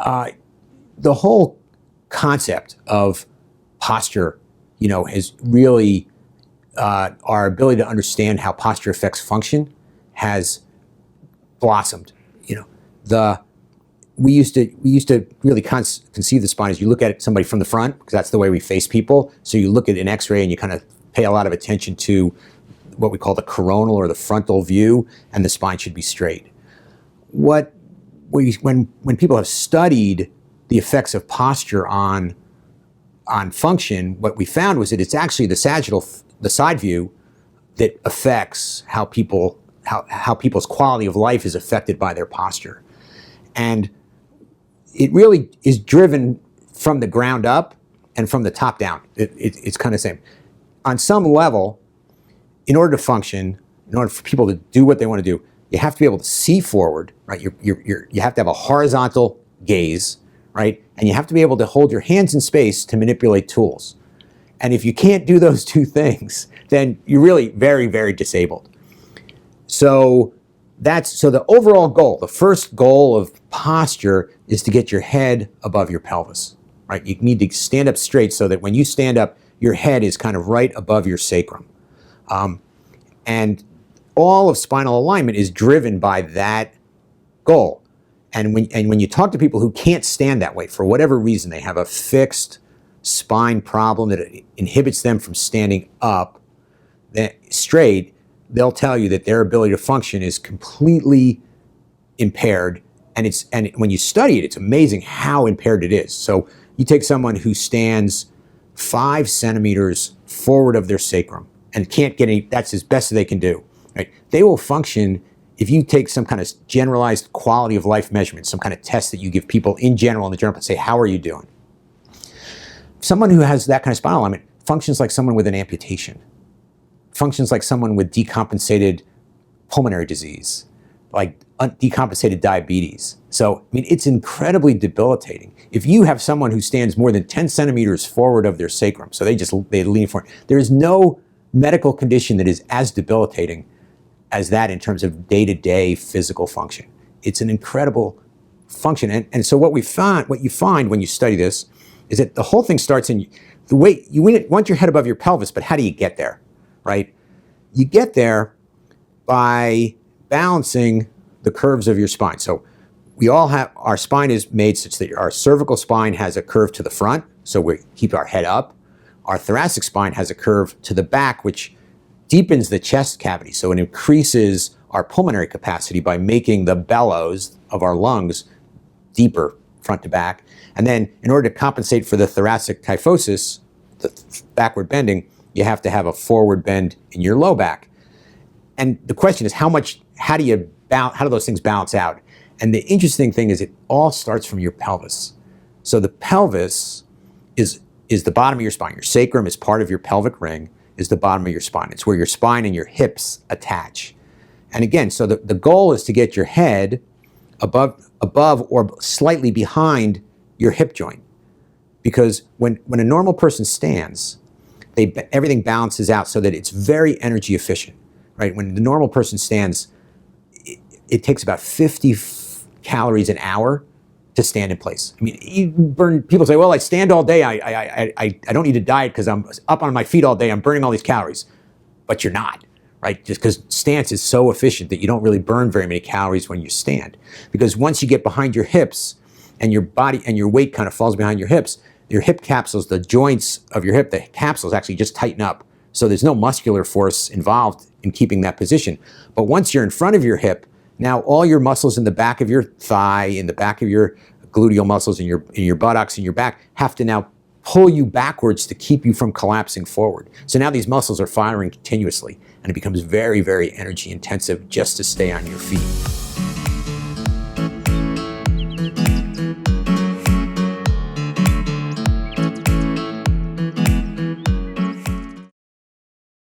the whole concept of posture, is really our ability to understand how posture affects function has blossomed. We used to really conceive the spine as you look at somebody from the front, because that's the way we face people. So you look at an X-ray and you kind of pay a lot of attention to what we call the coronal or the frontal view, and the spine should be straight. When people have studied the effects of posture on function, what we found was that it's actually the sagittal, the side view, that affects how people's quality of life is affected by their posture. And it really is driven from the ground up and from the top down. It's kind of the same. On some level, in order to function, in order for people to do what they want to do, you have to be able to see forward, right? You have to have a horizontal gaze, right? And you have to be able to hold your hands in space to manipulate tools. And if you can't do those two things, then you're really very, very disabled. So the overall goal, the first goal of posture is to get your head above your pelvis, right? You need to stand up straight so that when you stand up, your head is kind of right above your sacrum. And all of spinal alignment is driven by that goal. And when you talk to people who can't stand that way for whatever reason, they have a fixed spine problem that inhibits them from standing up straight, they'll tell you that their ability to function is completely impaired. And when you study it, it's amazing how impaired it is. So you take someone who stands 5 centimeters forward of their sacrum and can't get any, that's as best as they can do, right? They will function if you take some kind of generalized quality of life measurement, some kind of test that you give people in general in the journal and say, how are you doing? Someone who has that kind of spinal alignment functions like someone with an amputation, functions like someone with decompensated pulmonary disease, like decompensated diabetes. So, I mean, it's incredibly debilitating. If you have someone who stands more than 10 centimeters forward of their sacrum, so they lean forward, there is no medical condition that is as debilitating as that in terms of day-to-day physical function. It's an incredible function. And so what you find when you study this is that the whole thing starts in the way you want your head above your pelvis, but how do you get there, right? You get there by balancing the curves of your spine. So we all have, our spine is made such that our cervical spine has a curve to the front, so we keep our head up. Our thoracic spine has a curve to the back, which deepens the chest cavity. So it increases our pulmonary capacity by making the bellows of our lungs deeper front to back. And then in order to compensate for the thoracic kyphosis, the backward bending, you have to have a forward bend in your low back. And the question is how do those things balance out? And the interesting thing is it all starts from your pelvis. So the pelvis is the bottom of your spine. Your sacrum is part of your pelvic ring, is the bottom of your spine. It's where your spine and your hips attach. And again, so the goal is to get your head above or slightly behind your hip joint. Because when a normal person stands, everything balances out so that it's very energy efficient, right? When the normal person stands, it takes about 50 calories an hour to stand in place. I mean, people say, well, I stand all day. I don't need to diet because I'm up on my feet all day. I'm burning all these calories. But you're not, right? Just because stance is so efficient that you don't really burn very many calories when you stand. Because once you get behind your hips and your body and your weight kind of falls behind your hip capsules, the joints of your hip, the capsules actually just tighten up. So there's no muscular force involved in keeping that position. But once you're in front of your hip, now all your muscles in the back of your thigh, in the back of your gluteal muscles, in your buttocks, in your back, have to now pull you backwards to keep you from collapsing forward. So now these muscles are firing continuously, and it becomes very, very energy intensive just to stay on your feet.